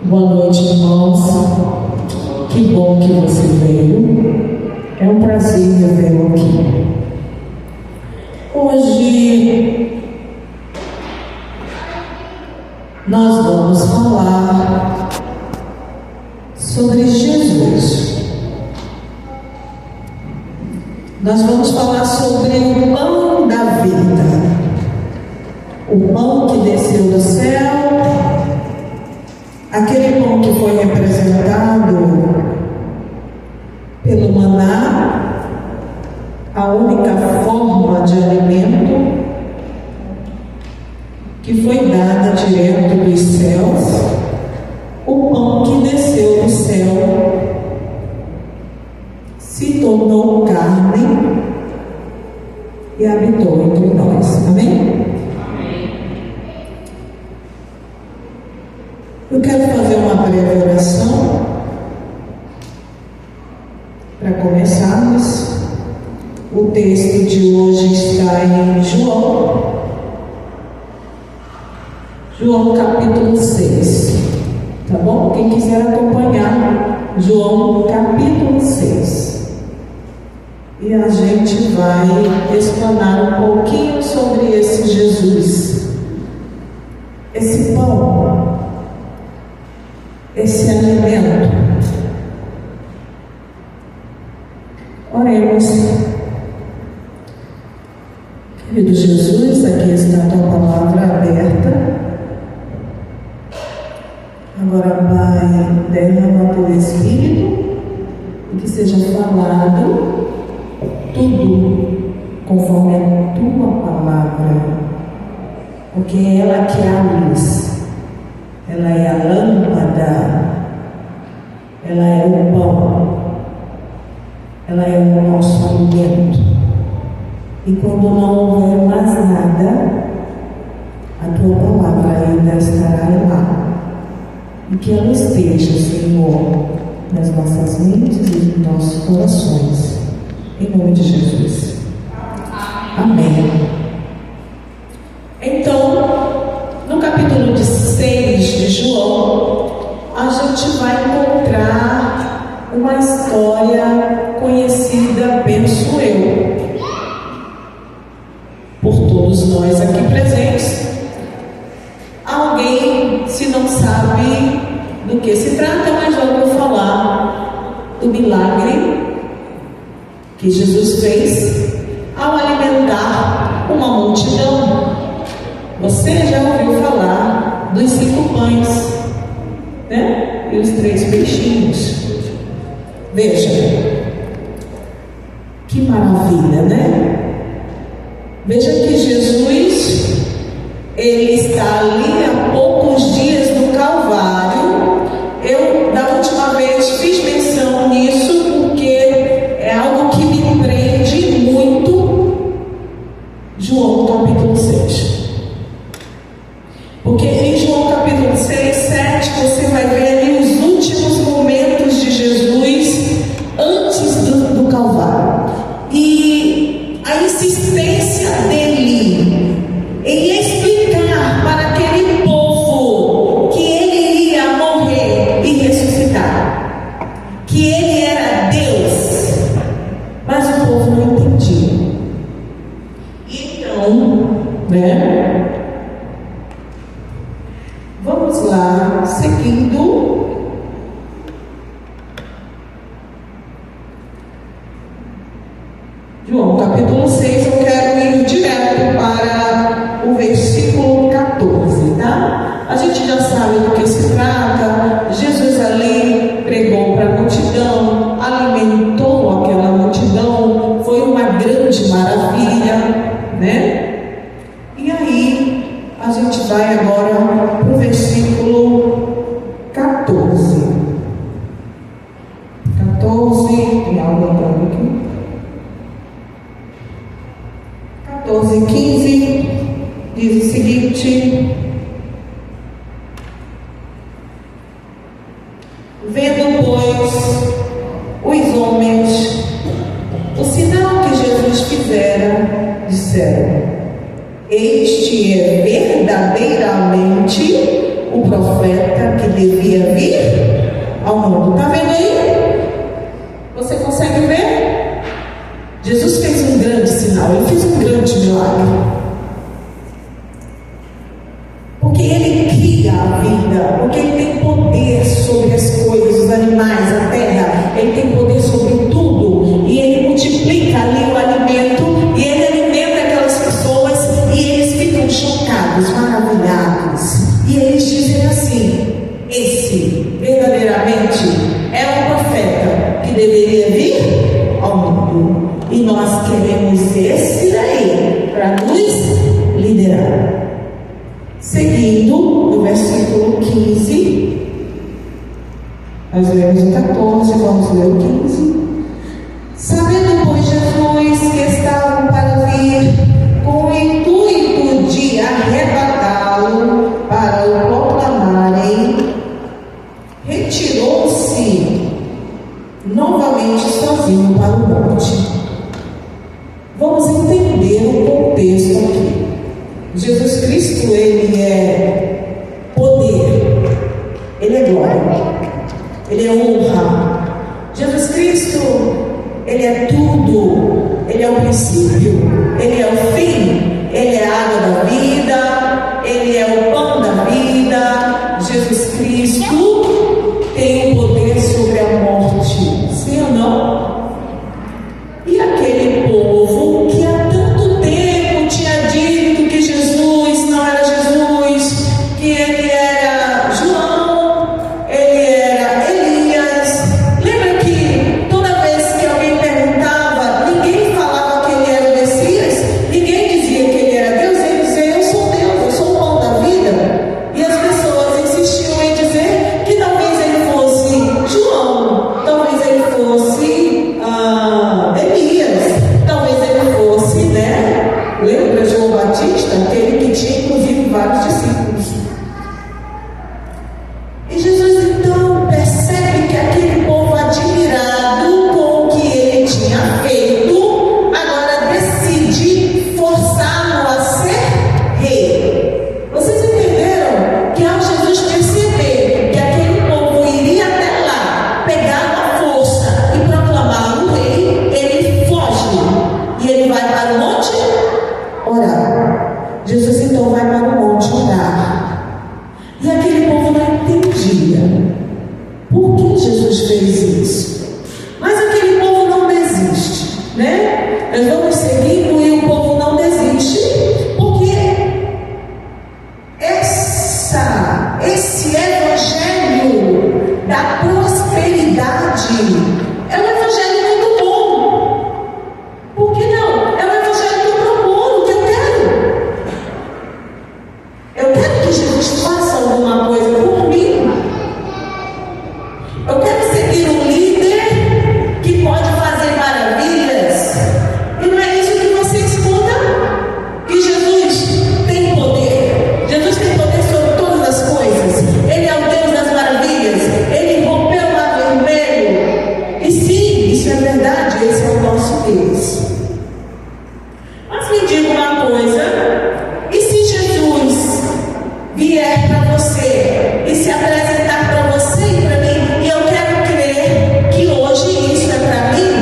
Boa noite, irmãos. Que bom que você veio. É um prazer revê-lo aqui. Hoje nós vamos falar sobre Jesus. Nós vamos falar sobre o pão da vida. O pão que desceu do céu, aquele pão que foi representado pelo maná, a única forma de alimento que foi dada direto dos céus, o pão que desceu do céu se tornou carne e habitou entre nós. Amém? Eu quero fazer uma breve oração para começarmos. O texto de hoje está em João capítulo 6, tá bom? Quem quiser acompanhar, João capítulo 6. E a gente vai explanar um pouquinho sobre esse Jesus, esse pão, esse alimento. Oremos. Querido Jesus, aqui está a tua palavra aberta. Agora, Pai, derrama o teu Espírito e que seja falado tudo conforme a tua palavra, porque é ela que é a luz, ela é a lâmpada, ela é o pão, ela é o nosso alimento. E quando não houver mais nada, a tua palavra ainda estará lá. E que ela esteja, Senhor, nas nossas mentes e nos nossos corações. Em nome de Jesus. Amém. Então, no capítulo 6 de João, a gente vai encontrar uma história conhecida, penso eu, por todos nós aqui presentes. Alguém, se não sabe do que se trata, mas já ouviu falar do milagre que Jesus fez ao alimentar uma multidão. Você já ouviu falar dos 5 pães, né? E os 3 peixinhos. Veja, que maravilha, né? Veja que Jesus, ele está ali há poucos dias no Calvário. Eu, da última vez, fiz menção nisso, porque é algo que me prende muito. João capítulo 6. Porque em João capítulo 6, 7, você vai ver ali os últimos momentos de Jesus antes do Calvário. E a insistência dele em explicar para aquele povo que ele ia morrer e ressuscitar, que ele era Deus, mas o povo não entendia. Então, né? Vamos lá, seguindo. João capítulo 6, eu quero ir direto para o versículo 14, tá? A gente já sabe do que se trata. Jesus ali pregou para a multidão, alimentou aquela multidão, foi uma grande maravilha, né? E aí, a gente vai agora para o versículo 14. 14, tem algo andando aqui. 14 e 15 diz o seguinte: vendo, pois, os homens o sinal que Jesus fizera, disseram: este é verdadeiramente o profeta que devia vir ao mundo. Está vendo aí? Você consegue ver? Jesus fez um grande sinal, ele fez um grande milagre. Porque ele cria a vida, porque ele tem poder sobre as coisas, os animais, a terra, ele tem poder sobre tudo, e ele multiplica ali o alimento, e ele alimenta aquelas pessoas, e eles ficam chocados, maravilhados, e eles dizem assim: esse verdadeiramente é o profeta que deveria vir ao mundo, e nós queremos esse daí para nos liderar. Seguindo, no versículo 15, nós lemos o 14, vamos ler o 15. Sabendo, pois, Jesus que estavam para vir, com o intuito de arrebatá-lo para o proclamarem, retirou-se novamente sozinho para o monte. Vamos entender o contexto aqui. Jesus Cristo, ele é poder, ele é glória, ele é honra. Jesus Cristo, ele é tudo, ele é o princípio, ele é o fim, ele é a água da vida, ele é o pão da vida. Jesus Cristo tem o poder sobre a morte, sim ou não? E aquele povo que há tanto tempo tinha dito que Jesus não era Jesus, que ele era João, ele era Elias. Lembra que toda vez que alguém perguntava, ninguém falava que ele era o Messias, ninguém dizia que ele era Deus, ele dizia: eu sou Deus, eu sou o pão da vida. E as pessoas insistiam em dizer que talvez ele fosse João, talvez ele fosse Elias, talvez ele fosse, lembra João Batista, aquele que tinha inclusive vários discípulos. E Jesus então percebe que aquele povo admirado com o que ele tinha feito, agora decide forçá-lo a ser rei. Vocês entenderam que ao Jesus perceber que aquele povo iria até lá, pegar a força e proclamar o rei, ele foge e ele vai para o monte orar. Jesus então vai para o monte orar. E aquele povo não entendia por que Jesus fez isso. Mas aquele povo não desiste, né? Nós vamos seguindo e o povo não desiste, porque esse evangelho da prosperidade é um evangelho muito bom. Por que não? É um evangelho que eu proponho, que eu quero. Eu quero que Jesus faça alguma coisa por mim. Eu quero seguir um líder que pode fazer maravilhas. E não é isso que você escuta? Que Jesus tem poder. Jesus tem poder sobre todas as coisas. Ele é o Deus das maravilhas. Ele rompeu o mar vermelho. E sim, isso é verdade. Esse é o nosso Deus. Mas me diga uma coisa: e se Jesus vier para você e se apresentar para você e para mim, e eu quero crer que hoje isso é para mim?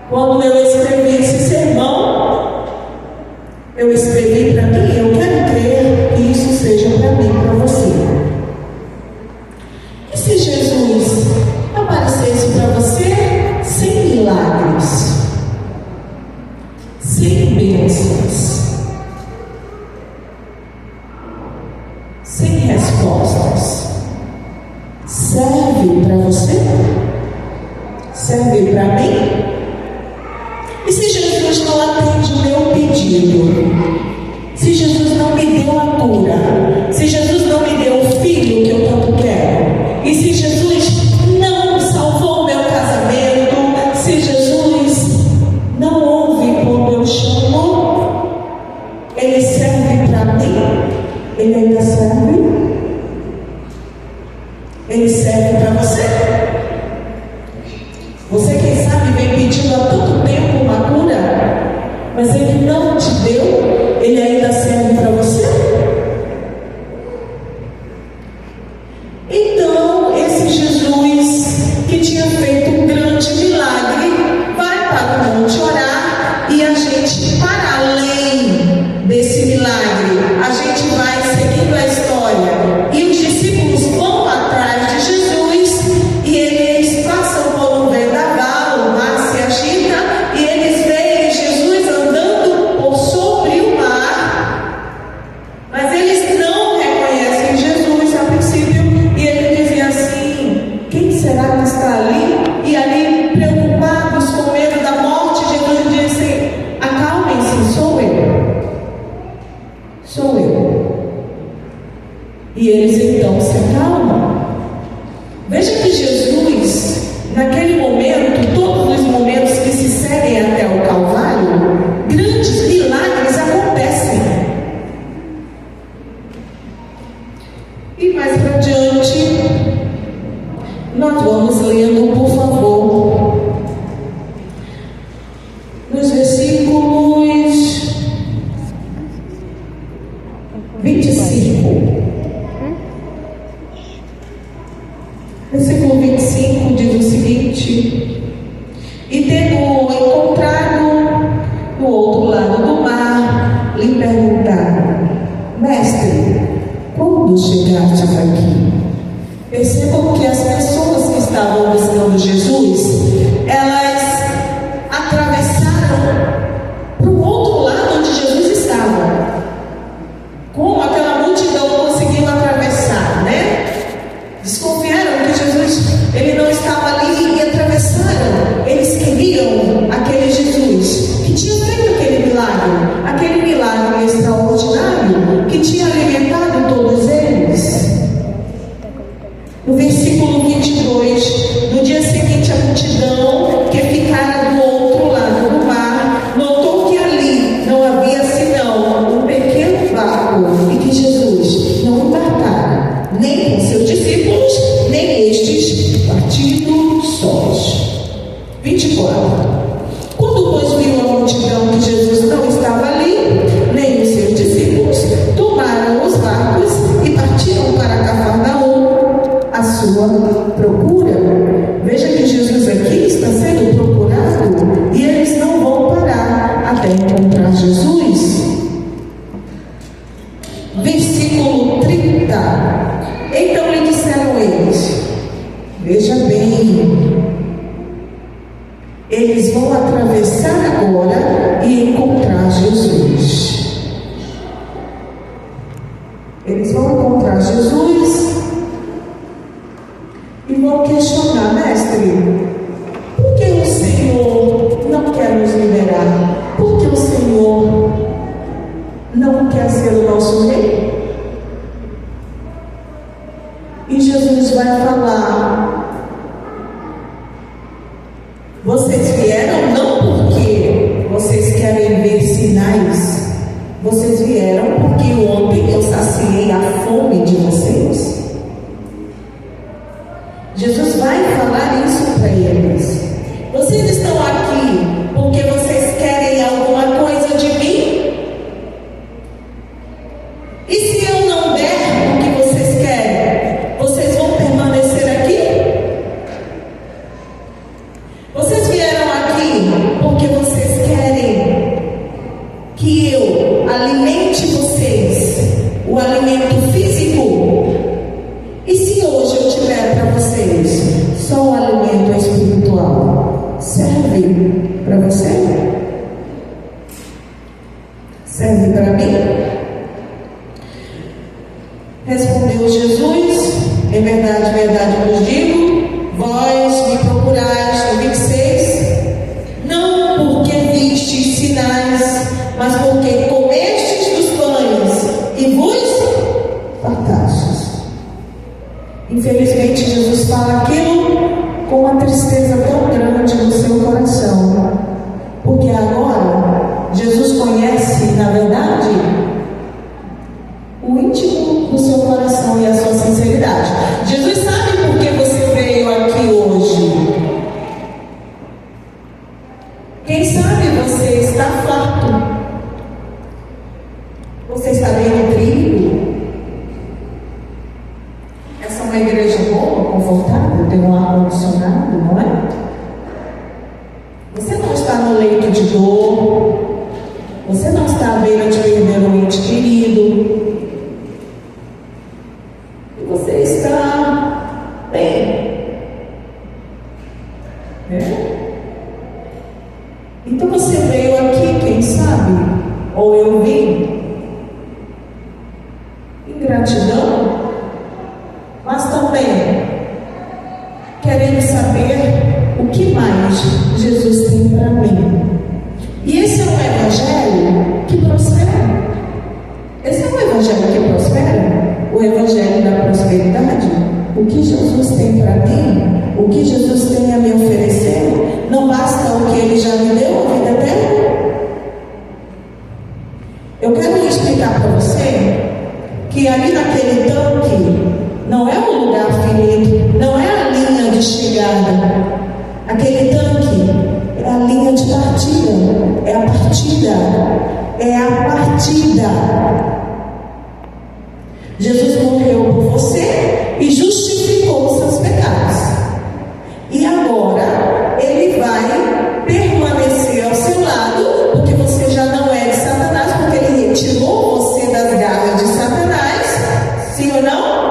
Quando eu escrevi esse sermão, eu escrevi para mim, eu quero crer que isso seja para mim, para você. E se Jesus aparecesse para você sem milagres, sem bênçãos, sem respostas, serve para você? Serve para mim? E se Jesus não atende o meu pedido? Se Jesus não me deu a cura? Se Jesus não me deu o filho que eu tanto quero? E se Jesus não salvou o meu casamento? Se Jesus não ouve quando eu chamo? Ele serve para mim? Ele ainda serve? Ele serve para você? Você, quem sabe, vem pedindo há tanto tempo uma cura, mas ele não te deu. Ele ainda serve para você? E eles então se acalmam. Veja que Jesus, naquele momento, todos os momentos que se seguem até o Calvário, grandes milagres acontecem. E mais para diante, nós vamos lendo, por favor, nos versículos 25. Versículo 25 diz o seguinte: e tendo encontrado no outro lado do mar, lhe perguntaram: Mestre, quando chegaste aqui? Percebam que as pessoas que estavam buscando Jesus, elas atravessaram para o outro lado onde Jesus estava. Como aquela multidão conseguiu atravessar, né? Desconfiaram que Jesus, ele não estava ali e atravessaram. Eles queriam aquele Jesus que tinha feito aquele milagre extraordinário, que tinha alimentado todos eles. No versículo 22, no dia seguinte, a multidão que ficara do outro lado do mar notou que ali não havia senão um pequeno barco e que Jesus não embarcara, nem com seus discípulos, nem estes partindo sós. 24. Quando, pois, viu a multidão que Jesus não estava ali, nem os seus discípulos, tomaram os barcos e partiram para Cafarnaum à sua procura. Veja que Jesus aqui está sendo procurado e eles não vão parar até encontrar Jesus. Versículo 30. Então lhe disseram eles: veja bem, eles vão atravessar agora e encontrar Jesus. Eles vão encontrar Jesus e vão questionar: mestre, por que o Senhor não quer nos liberar? Por que o Senhor não quer ser o nosso rei? E Jesus vai falar: vocês vieram não porque vocês querem ver sinais, vocês vieram porque ontem eu saciei a fome de vocês. Jesus vai falar isso para eles. Vocês estão aqui porque vocês querem alguma coisa de mim? E se eu não der o que vocês querem, vocês vão permanecer aqui? Vocês vieram aqui porque vocês querem que eu alimente vocês, o alimento físico? E se hoje eu tiver para vocês só o alimento espiritual, serve para você? Serve para mim? Respondeu Jesus: em verdade, verdade vos digo, vós me procurais, no 26, não porque vistes sinais, mas porque comestes dos pães e vos fartastes. Infelizmente, Jesus fala aquilo com uma tristeza tão grande no seu coração, porque agora Jesus conhece, na verdade, o íntimo do seu coração e a sua sinceridade. Jesus sabe por que você veio aqui hoje. Quem sabe você está farto, você está bem nutrido. Essa é uma igreja boa, confortável, tem um ar-condicionado, não é? Você não está no leito de dor, você não está à beira de perder um ente querido. Você está bem. Então você veio aqui, quem sabe, ou eu vim, em gratidão, mas também querendo saber o que mais Jesus tem para mim. E esse é um evangelho que prospera. Esse é um evangelho que prospera. O evangelho prosperidade? O que Jesus tem para mim? O que Jesus tem a me oferecer? Não basta o que Ele já me deu, a vida eterna? Eu quero explicar para você que ali naquele tanque não é um lugar finito, não é a linha de chegada. Aquele tanque é a linha de partida, é a partida, é a partida. Jesus morreu por você e justificou os seus pecados. E agora Ele vai permanecer ao seu lado, porque você já não é de Satanás, porque Ele retirou você das garras de Satanás. Sim ou não?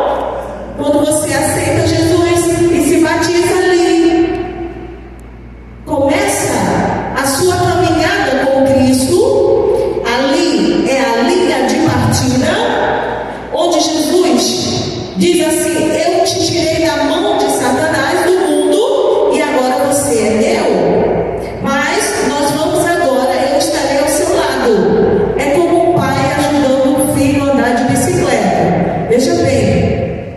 Quando você aceita Jesus e se batiza ali, começa a sua caminhada com Cristo. Ali é a linha de partida, onde Jesus diz assim: eu te tirei da mão de Satanás, do mundo, e agora você é meu. Mas nós vamos agora, eu estarei ao seu lado. É como um pai ajudando o filho a andar de bicicleta. Veja bem,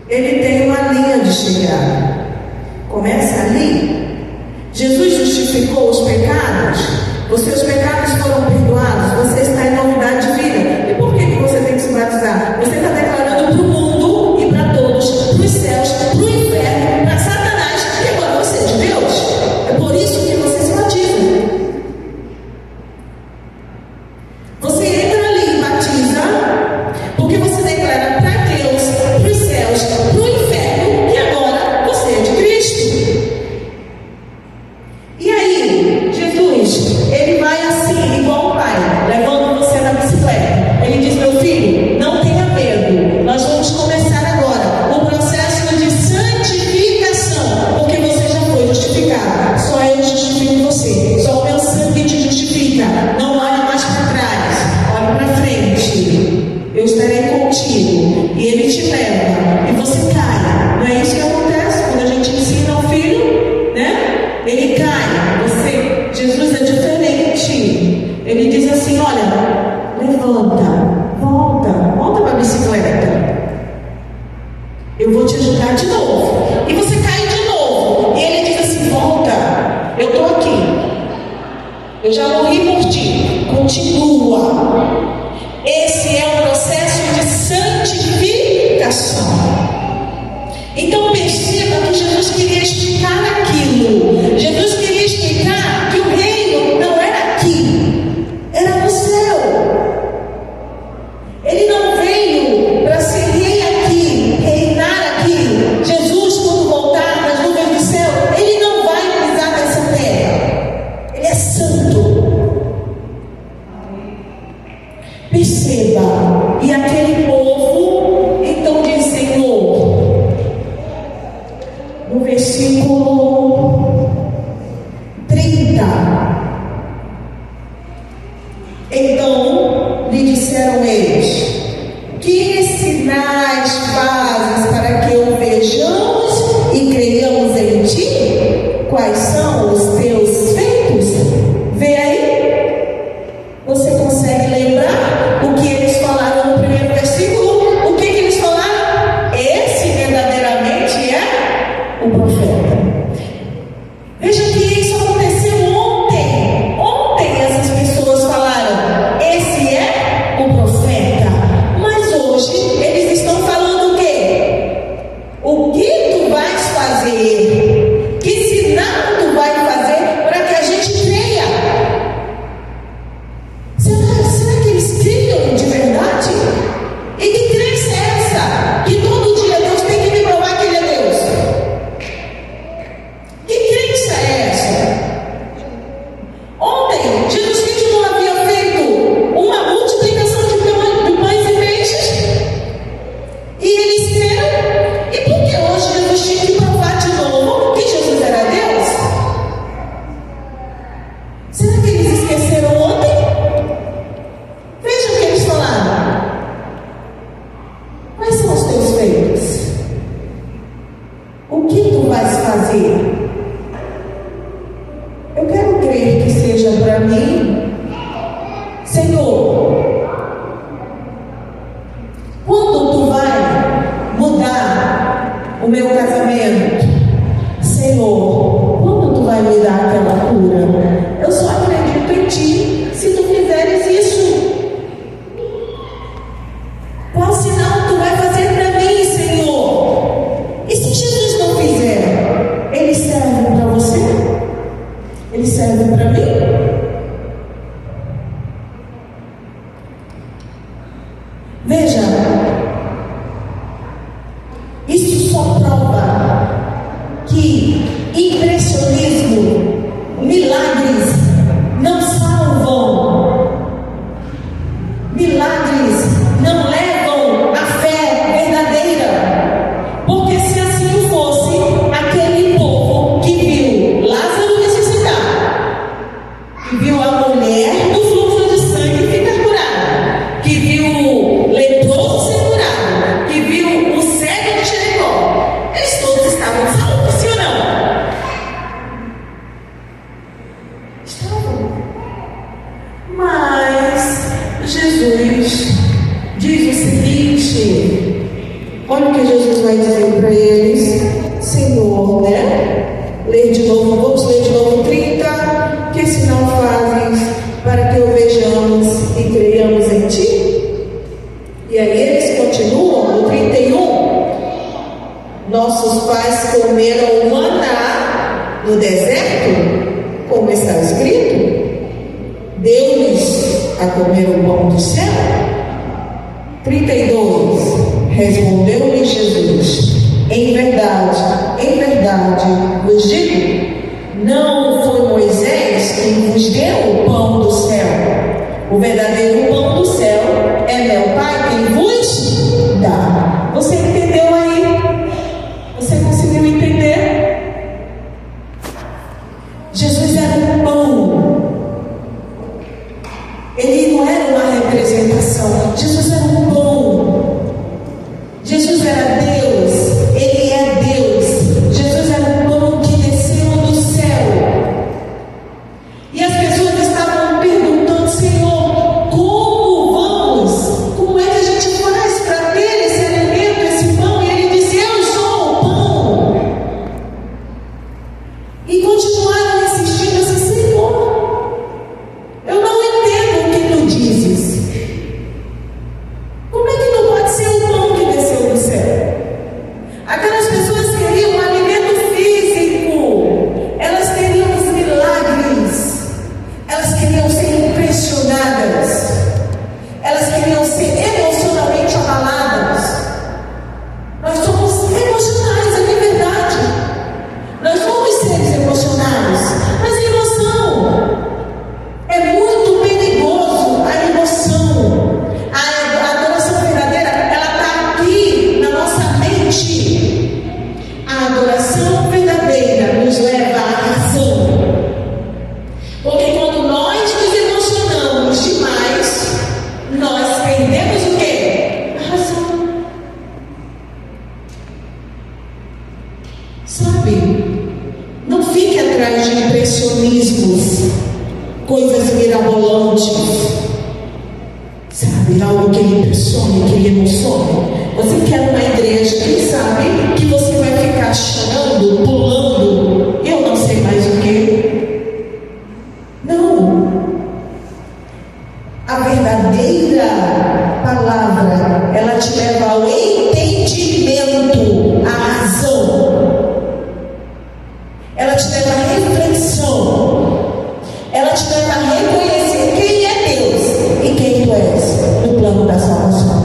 ele tem uma linha de chegada. Começa ali. Jesus justificou os pecados. Os seus pecados foram perdoados. Você está em novidade de vida. E por que você tem que se batizar? Você está declarando para o mundo e para todos, para os céus, para o inferno, para Satanás, que agora você é de Deus. É por isso que você se batiza. Você entra ali e batiza, porque você declara para Deus, para os céus, para o inferno, que agora você é de Cristo. E aí, Jesus, Ele vai assim, igual o pai, levando você na bicicleta. Ele diz: meu filho, não tenha medo. Nós vamos começar agora o processo de santificação, porque você já foi justificado. Só eu justifico você. Só o meu sangue te justifica. Não olhe mais para trás, olhe para frente. Eu estarei contigo. E Ele te leva. E você cai. Não é isso que acontece quando a gente ensina ao filho, né? Ele cai. Jesus é diferente. Ele diz assim: olha, levanta, volta para a bicicleta. Eu vou te ajudar de novo. E você cai de novo. E ele diz assim: volta, eu estou aqui. Eu já morri por ti. Continua. Esse é o processo de santificação. Então perceba que Jesus queria explicar aquilo. Jesus queria explicar que o reino não era aqui, era no céu. Ele não veio para ser rei aqui, reinar aqui. Jesus, quando voltar nas nuvens do céu, Ele não vai pisar nessa terra. Ele é santo. Perceba. E aquele povo então diz: Senhor, no versículo 30, então lhe disseram eles: que sinais fazes para que o vejamos e creiamos em ti? Quais são os teus feitos? Vê aí. Você consegue lembrar o que eles falaram no primeiro versículo? O que eles falaram? Esse verdadeiramente é o profeta. Veja que isso aconteceu ontem. Ontem essas pessoas falaram: esse é o profeta. Mas hoje eles estão Jesus diz o seguinte: olha o que Jesus vai dizer para eles. Senhor, né? Ler de novo, vamos ler de novo 30. Que sinal fazes para que o vejamos e creiamos em ti? E aí eles continuam no 31. Nossos pais comeram o maná no deserto, como está escrito. Deu-lhes a comer o pão do céu. 32. Respondeu-lhe Jesus: em verdade vos digo, não foi Moisés quem vos deu o pão do céu. O verdadeiro pão do céu é meu Pai quem vos dá. Você entendeu aí? Você conseguiu entender? Jesus era um pão. Ele não era uma representação. Jesus era um pão. Jesus era Deus. Ele é Deus. Jesus era um pão que desceu do céu. E as pessoas estavam perguntando: Senhor, como vamos? Como é que a gente faz para ter esse alimento, esse pão? E ele disse: eu sou o pão. E continuaram insistindo assim: Senhor, eu não entendo o que tu dizes. Como é que não pode ser o pão que desceu do céu? Aquelas pessoas queriam um alimento físico. Elas queriam os milagres. Elas queriam ser impressionadas. Elas queriam ser emocionalmente abaladas. Nós somos emocionais, é verdade. Nós somos seres emocionais. Mas a emoção é muito perigoso. A emoção, a adoração verdadeira, ela está aqui na nossa mente. A adoração verdadeira nos leva à razão. Porque quando nós nos emocionamos demais, nós perdemos o quê? A razão. Sabe? Não fique atrás de impressionismos, coisas mirabolantes. Sabe? Algo que lhe impressione, que lhe emocione. Você quer uma igreja, quem sabe, que você vai ficar chorando, pulando, eu não sei mais o que. Não. A verdadeira palavra, ela te leva ao entendimento, à razão. Ela te leva à reflexão. Ela te leva a reconhecer quem é Deus e quem tu és no plano da salvação.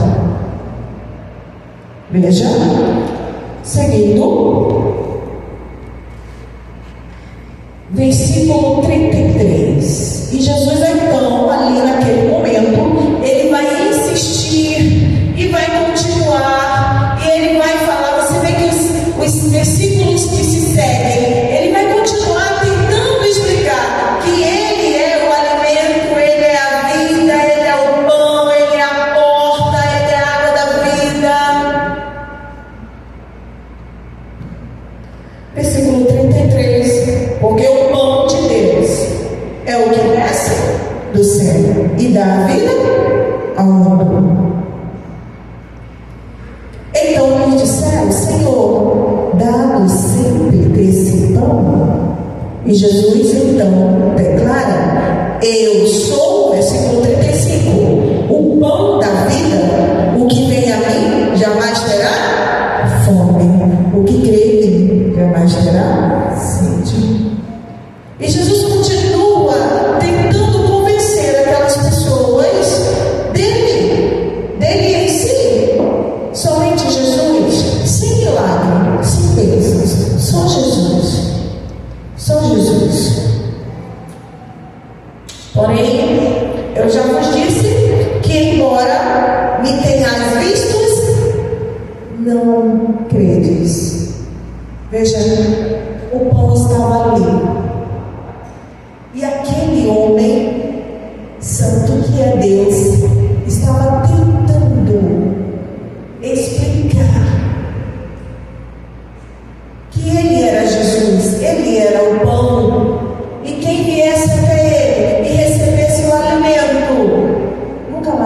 Veja, seguindo, versículo 33. E Jesus, então, ali naquele momento, ele vai insistir e vai continuar, e ele vai falar. Você vê que os versículos que se seguem, ele vai continuar tentando explicar que ele é o alimento, ele é a vida, ele é o pão, ele é a porta, ele é a água da vida. Versículo 33. Porque o pão de Deus é o que desce do céu e dá a vida ao mundo. Então lhe disseram: Senhor, dá-nos sempre desse pão. E Jesus então declara: eu sou, versículo 35, o pão da vida. O que vem a mim jamais terá fome. O que crê em mim jamais terá sede. E Jesus continua tentando convencer aquelas pessoas dele em si. Somente Jesus, sem milagre, sem bênçãos, só Jesus. Só Jesus. Porém, eu já vos disse que, embora me tenhais vistos, não credes. Veja, o pão estava ali. E aquele homem santo que é Deus estava tentando explicar que ele era Jesus, ele era o pão, e quem viesse até ele e recebesse o alimento nunca mais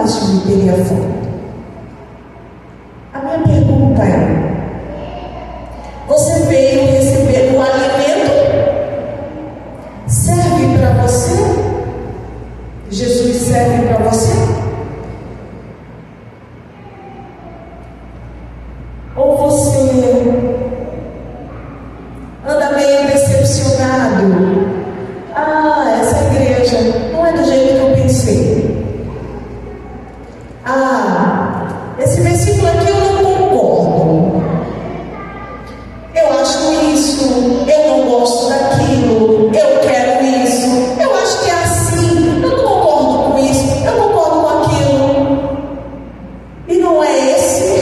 Jesus serve para você? Ou você anda meio decepcionado? Ah, essa igreja não é do jeito que eu pensei. Ah, esse versículo aqui eu não concordo. Eu acho isso, eu não gosto daquilo, eu quero isso, eu acho que é assim, eu não concordo com isso, eu concordo com aquilo. E não é assim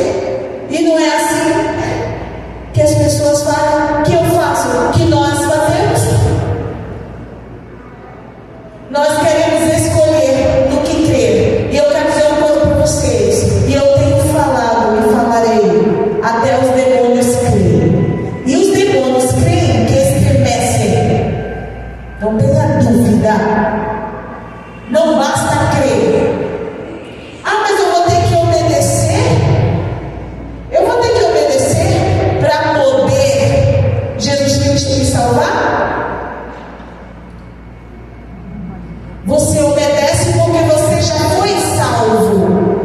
que as pessoas falam, que eu faço, que nós fazemos. Nós queremos escolher no que crer. E eu quero dizer uma coisa para vocês, e eu tenho falado e falarei, até os demônios creem. E os demônios creem que estremecem. Não tenha dúvida. Não basta crer. Ah, mas eu vou ter que obedecer? Eu vou ter que obedecer para poder Jesus Cristo me salvar? Você obedece porque você já foi salvo.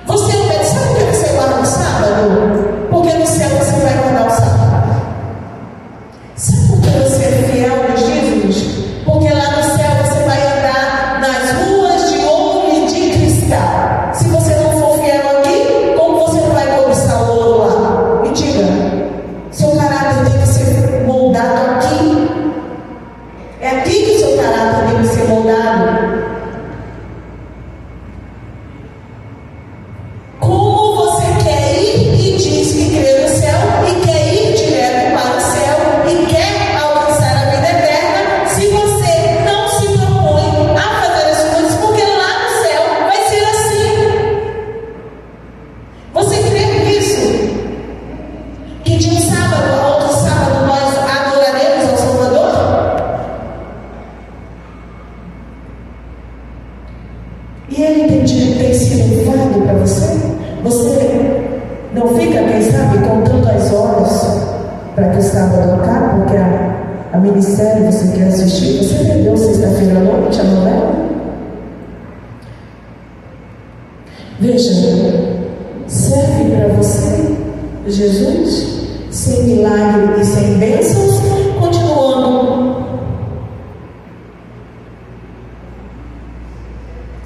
Você obedece, sabe por que você guarda o sábado? Porque no céu você vai guardar o sábado. Sabe por que você é fiel a Jesus? Porque lá no céu você vai andar nas ruas de ouro e de cristal. Se você não for fiel aqui, como você não vai conquistar o ouro lá? Me diga, seu caráter tem que ser moldado aqui. É aqui que o seu caráter tem que ser moldado. Como você quer ir e diz que crê no céu e quer ir direto para o céu e quer alcançar a vida eterna, se você não se propõe a fazer as coisas, porque lá no céu vai ser assim. Você crê nisso? Que de um sábado a outro sábado nós adoraremos ao Salvador? E ele tem sido válido para você? Você não fica, quem sabe, contando as horas para que o sábado acabe, porque a ministério você quer assistir? Você perdeu sexta-feira à noite a novela? Veja, serve para você Jesus sem milagre e sem bênçãos? Continuando.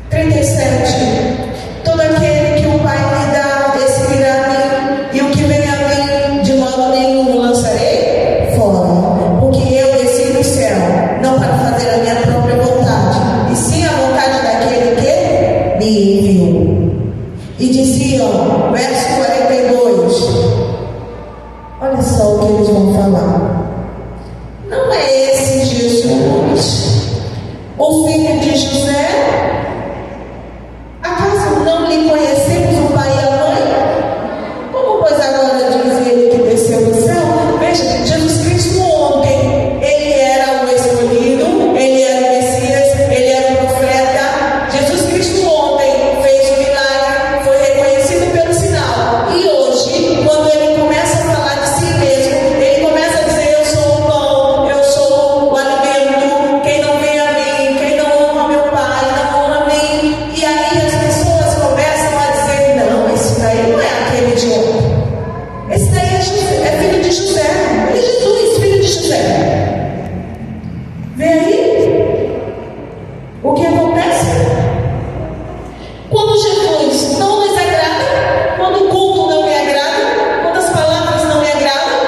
37. Todo aquele que o Pai me dá, esse virá a mim, e o que vem a mim, de modo nenhum o lançarei fora. Porque eu desci do céu, não para fazer a minha própria vontade, e sim a vontade daquele que me enviou. E diziam, verso 42, olha só o que eles vão falar. Não é esse Jesus, o filho de José? Acaso não lhe conhecemos o pai e a mãe? Como pois agora diz ele que desceu do céu? Veja, Jesus Cristo ontem, ele era o escolhido, ele era o Messias, ele era o profeta. Jesus Cristo ontem fez o milagre, foi reconhecido pelo sinal. E hoje, quando ele começa a falar de si mesmo, ele começa a dizer, eu sou o pão, eu sou o alimento, quem não vem a mim, quem não honra meu pai, não honra a mim. E aí as pessoas começam a dizer, não, esse daí não é aquele de ontem. Esse daí é filho de José. Ele é Jesus, filho de José. Vê aí o que acontece? Quando Jesus não nos agrada, quando o culto não me agrada, quando as palavras não me agradam,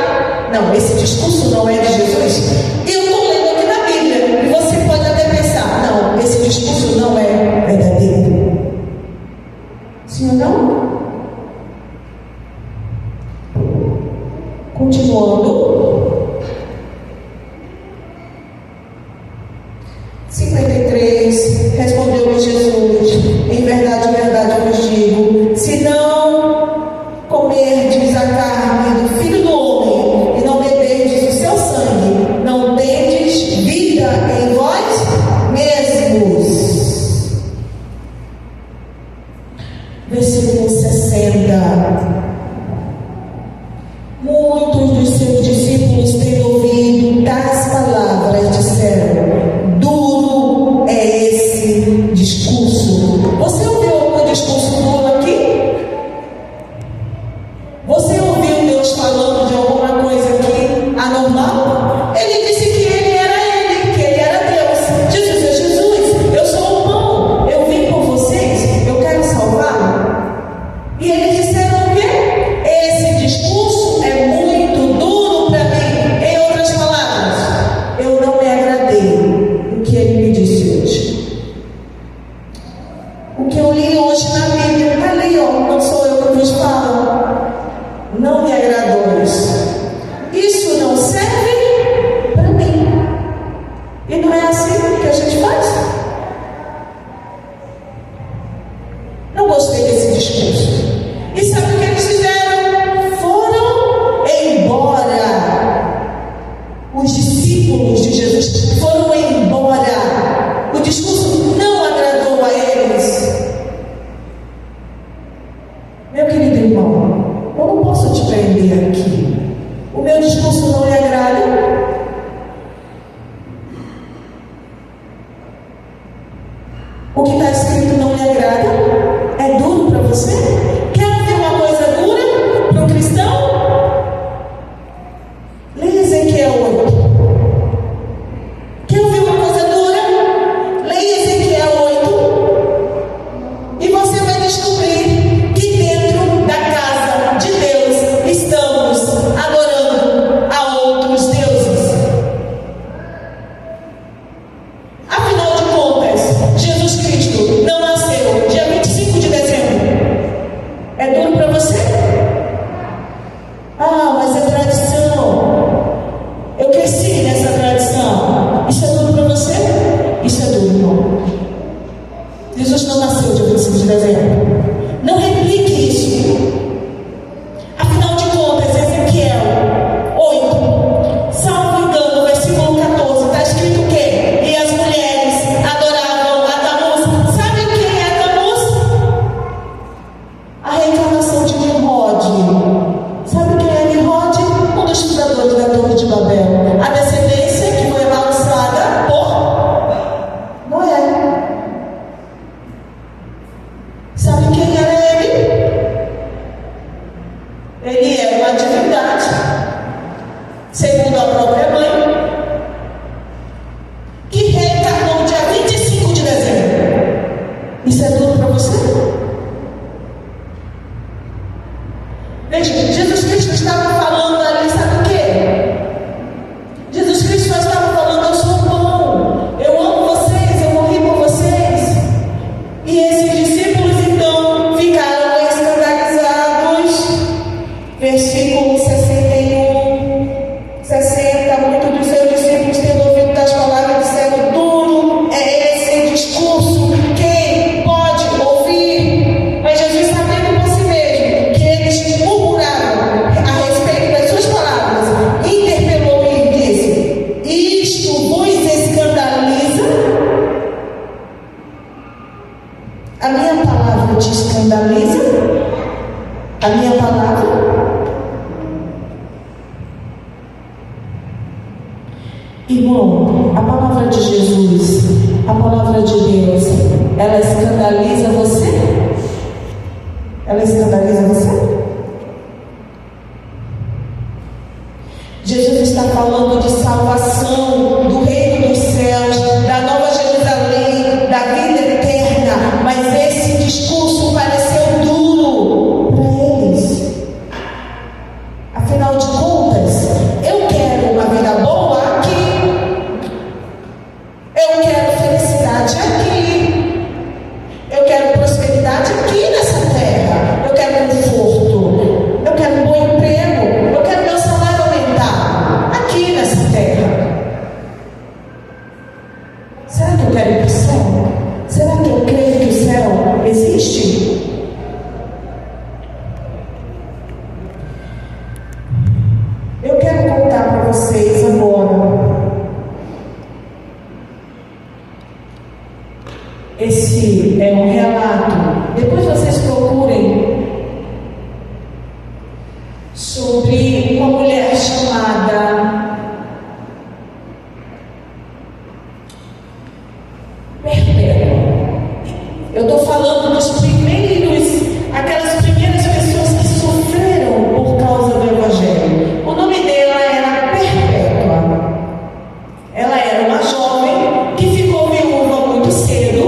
não, esse discurso não é de Jesus. Eu estou lendo aqui na Bíblia e você pode até pensar, não, esse discurso não é verdadeiro. Sim ou não? Continuando. 53. Respondeu-lhe Jesus: em verdade, eu vos digo, se não comerdes a carne do Filho do Homem e não beberdes o seu sangue, não tendes vida em vós mesmos. Versículo 7. O que está escrito não lhe agrada? É duro para você? Quer ouvir uma coisa dura para um cristão? Leia Ezequiel 8. Quer ouvir uma coisa dura? Leia Ezequiel 8. E você vai descobrir que dentro da casa de Deus estamos adorando a outros deuses. Afinal de contas, Jesus Cristo não nasceu dia 25 de dezembro. É duro para você? Ah, mas é tradição. Eu cresci nessa tradição. Isso é duro para você? Isso é duro, irmão. Jesus não nasceu dia 25 de dezembro. Não replique isso. Afinal de contas, Ezequiel 8, salvo engano, versículo 14, está escrito o quê? E as mulheres adoravam a Tammuz. Sabe quem é Tammuz? A reencarnação de Nimrod. Sabe quem é Nimrod? Um dos fundadores da Torre de Babel. A descendência que foi amaldiçoada por Noé. Sabe quem era ele? Ele era uma divindade, segundo a própria mãe, que reencarnou dia 25 de dezembro. Isso é duro para você? Veja, Jesus Cristo estava falando ali, sabe o quê? Jesus Cristo só estava falando: eu sou bom, eu amo vocês, eu morri por vocês. E esses discípulos então ficaram escandalizados. Versículo 61, 60, muitos dos seus discípulos, tendo ouvido das palavras, disseram: duro é esse discurso, quem pode ouvir? Mas Jesus, sabendo por si mesmo que eles murmuravam a respeito das suas palavras, interpelou e disse: isto vos escandaliza? A minha palavra te escandaliza? A minha palavra? Irmão, a palavra de Jesus, a palavra de Deus, ela escandaliza você? Ela escandaliza você? Jesus está falando de salvação, do reino dos céus, da nova Jerusalém, da vida eterna, mas esse discurso pareceu duro para eles. Afinal de contas, eu quero uma vida boa aqui, eu quero felicidade aqui, eu quero prosperidade aqui nessa terra, eu quero conforto, eu quero um bom emprego, eu quero meu salário aumentar aqui nessa terra. Será que eu quero ir para o céu? Será que eu creio que o céu existe? Eu quero contar para vocês agora. Esse é um relato. Depois vocês procurem sobre uma mulher chamada Perpétua. Eu estou falando dos primeiros, aquelas primeiras pessoas que sofreram por causa do Evangelho. O nome dela era Perpétua. Ela era uma jovem que ficou viúva muito cedo,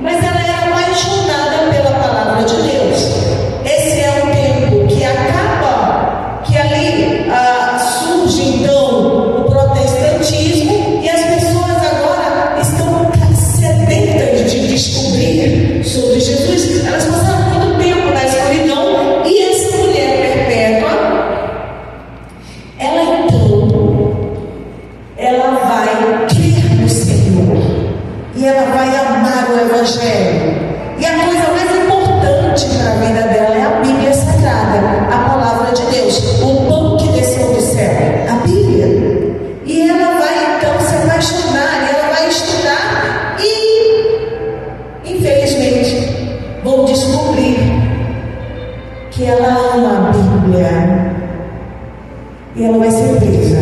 mas ela era apaixonada pela palavra de Deus. Esse é um tempo que acaba, que ali surge então o protestantismo, e as pessoas agora estão sedentas de descobrir sobre Jesus. Elas passaram muito tempo na escuridão, e essa mulher Perpétua, ela então, ela vai crer no Senhor, e ela vai amar o Evangelho. E a coisa mais importante para a vida dela é a Bíblia Sagrada, a palavra de Deus, o pão que desceu do céu, a Bíblia. E ela vai então se apaixonar, e ela vai estudar, e infelizmente vão descobrir que ela ama a Bíblia, e ela vai ser presa.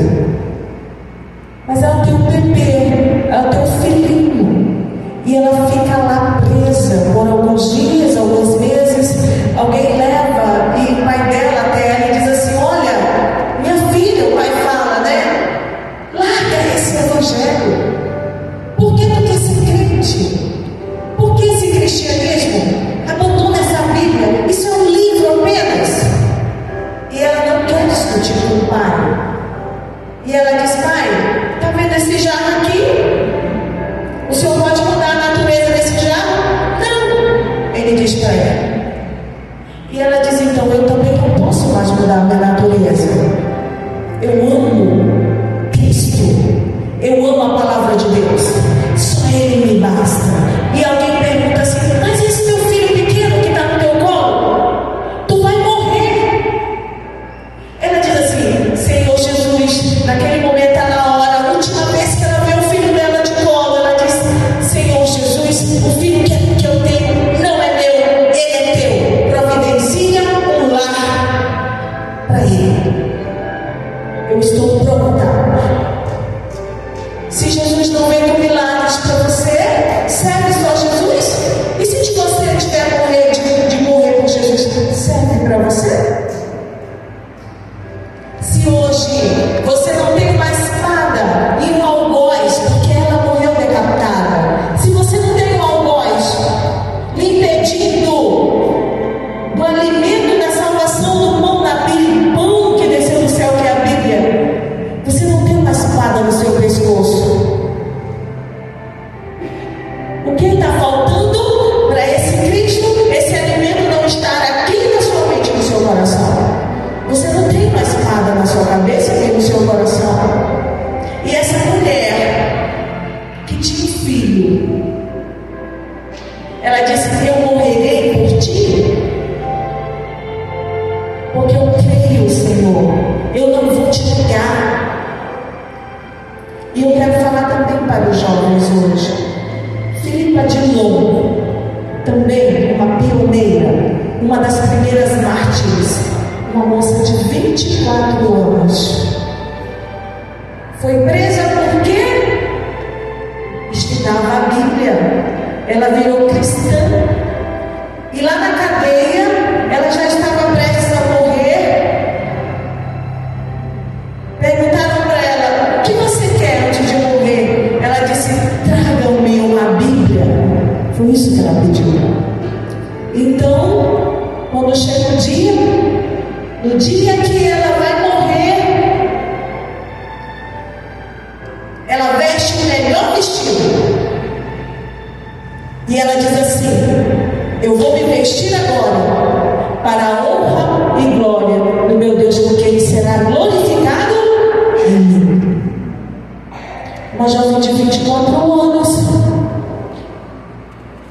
Mas ela tem um bebê, ela tem um filhinho, e ela fica precisa, por alguns dias, alguns meses, alguém leva e o pai dela até ela e diz assim: olha, minha filha, o pai fala, né? Larga esse evangelho. Por que tu quer ser crente? Por que esse cristianismo? Abandona essa Bíblia. Isso é um livro apenas. E ela não quer discutir com o pai. E ela diz: pai, tá vendo esse jarro aqui? O senhor pode mudar a natureza desse jarro? Não. Ele diz para ela. E ela diz: então eu também não posso mais mudar a minha natureza. Eu amo Cristo. Eu amo a palavra de Deus. Só Ele me basta. E alguém pergunta assim: mas esse teu filho pequeno que está no teu colo, tu vai morrer. Ela diz assim: Senhor Jesus, naquele momento, na hora, a última vez que ela vê o filho dela de colo, ela diz: Senhor Jesus, o filho que eu tenho não é meu, ele é teu. Providencia um lar para ele. Eu estou pronta. Se Jesus não veio com milagres para você, serve só Jesus? E se você tiver morrer de morrer por Jesus, serve para você? Se hoje você não tem uma espada e um algoz, porque ela morreu decapitada, se você não tem um algoz lhe impedindo do alimento da salvação do pão da Bíblia, pão que desceu do céu, que é a Bíblia, você não tem uma espada no seu pescoço. O que está faltando para esse Cristo, esse alimento não estar aqui na sua mente e no seu coração? Você não tem uma espada na sua cabeça nem no seu coração. E essa mulher que tinha um filho, ela disse: eu morrerei por ti, porque eu creio, Senhor, eu não vou te negar. E eu quero falar também para os jovens hoje. Filipa de Lyon, também uma pioneira, uma das primeiras mártires, uma moça de 24 anos, foi presa porque estudava a Bíblia. Ela virou cristã e lá na cadeia ela já estava prestes a morrer. Perguntaram para ela: o que você quer antes de morrer? Ela disse: tragam-me uma Bíblia. Foi isso que ela pediu. Então, quando chega o dia, no dia que ela vai morrer, ela veste o melhor vestido. E ela diz assim: eu vou me vestir agora para a honra e glória do meu Deus, porque Ele será glorificado em mim. Uma jovem de 24 anos.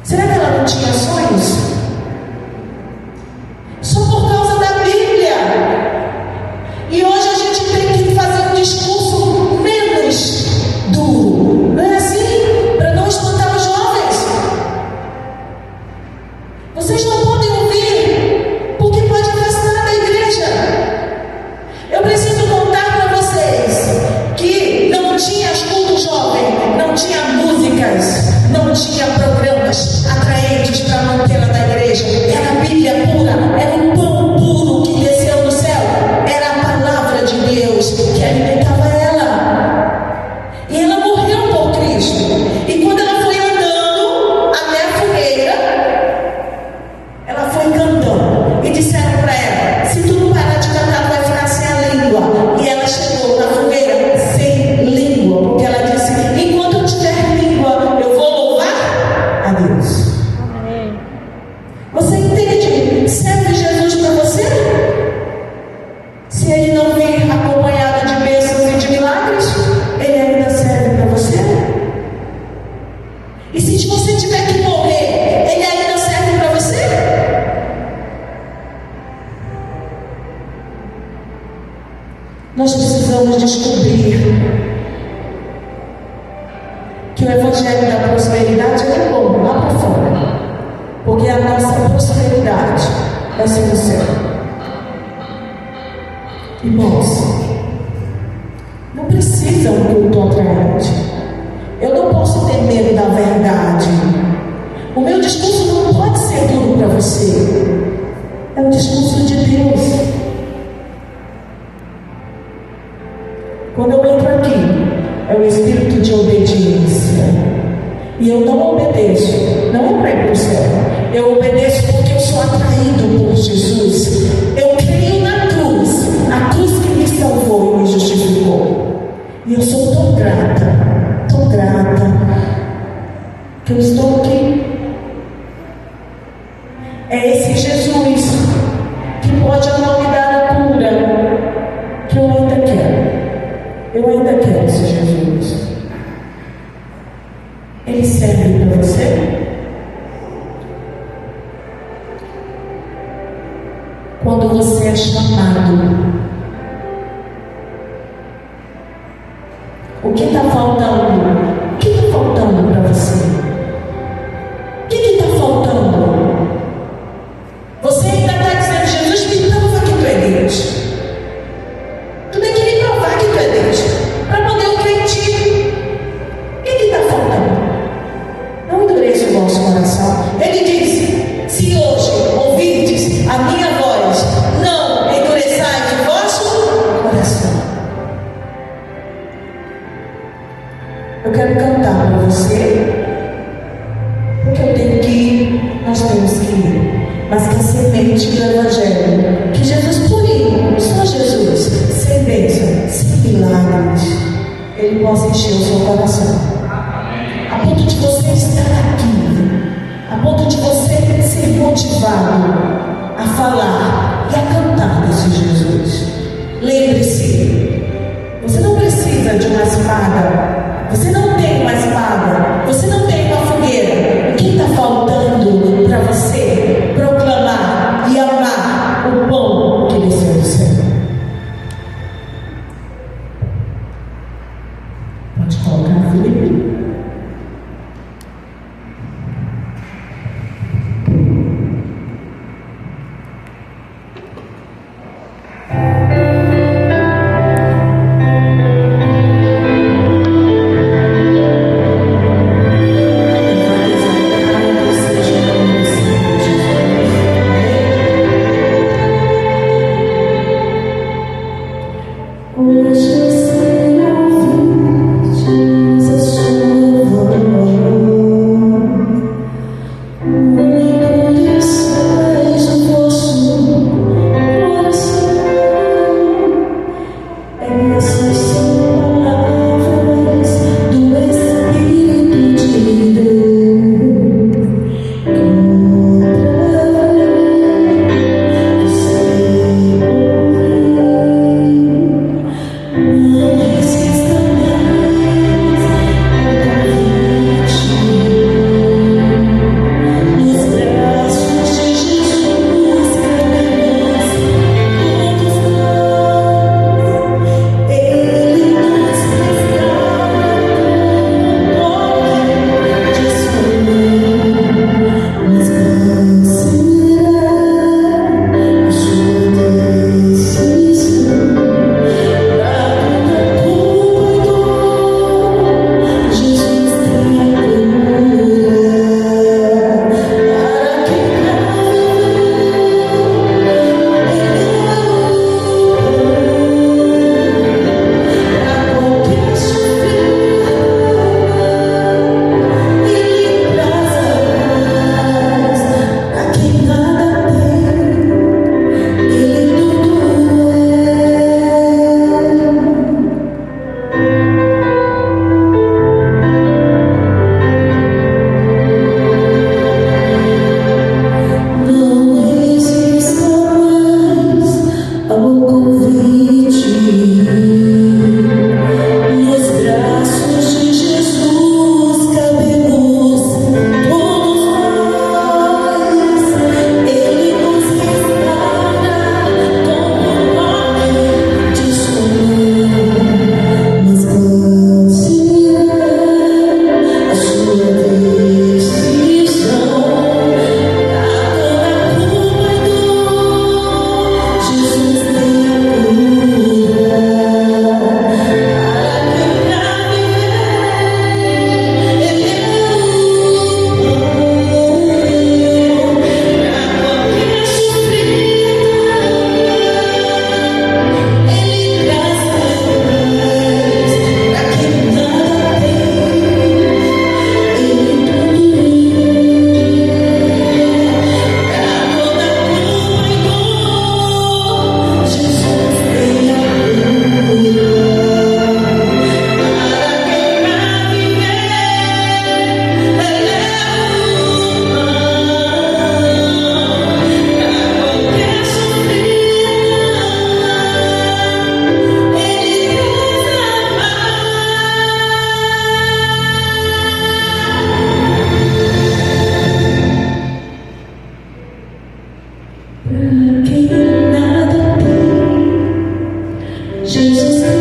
Será que ela não tinha sonhos? Só por causa da Bíblia. E hoje a gente tem que fazer um discurso menos duro, não é assim? Para não espantar os jovens. Vocês não podem ouvir, porque pode afastar da igreja. Eu preciso contar para vocês que não tinha culto jovem, não tinha músicas, não tinha programas atraentes para mantê-la na igreja. Era a Bíblia pura, era um pão puro que desceu do céu, era a palavra de Deus que alimentava ela. E ela morreu por Cristo. E quando ela foi andando até a fogueira, ela foi cantando. E disseram para ela: se tu não parar de cantar, tu vai ficar sem a língua. E ela chegou na fogueira sem língua, porque ela disse: enquanto eu tiver língua, eu vou louvar a Deus. Você entende? Serve Jesus para você? Se Ele não vir acompanhado de bênçãos e de milagres, Ele ainda serve para você? E se você tiver que morrer, Ele ainda serve para você? Nós precisamos descobrir que o Evangelho da prosperidade é bom lá para fora, porque a nossa prosperidade vai ser no céu. Irmãos, não precisa um culto atraente. Eu não posso ter medo da verdade. O meu discurso não Eu obedeço porque eu sou atraído por Jesus. Eu creio na cruz, a cruz que me salvou e me justificou. E eu sou tão grata, que eu estou aqui. É esse Jesus que pode ou não me dar a cura, que eu ainda quero. Eu ainda quero esse Jesus. Ele serve para você? Quando você é chamado, o que está faltando? O que está faltando para você? O que está faltando? Você ainda está dizendo: Jesus, me prova que tu é Deus. Tu tem que me provar que tu é Deus, para poder eu crer em ti. O que está faltando? Não endureça o vosso coração. Ele disse: se hoje ouvirdes a minha voz, não endureçais o vosso coração. Eu quero cantar para você, porque eu tenho que ir, nós temos que ir. Mas que a semente do Evangelho, que Jesus purinho, só Jesus, sem bênção, sem milagres, Ele possa encher o seu coração. A ponto de você estar aqui, a ponto de você ser motivado a falar e a cantar desse Jesus. Lembre-se, você não precisa de uma espada, você não tem uma espada, você não tem uma fogueira. O que está faltando para você proclamar e amar o pão que desceu do céu? Pode colocar, Felipe. Jesus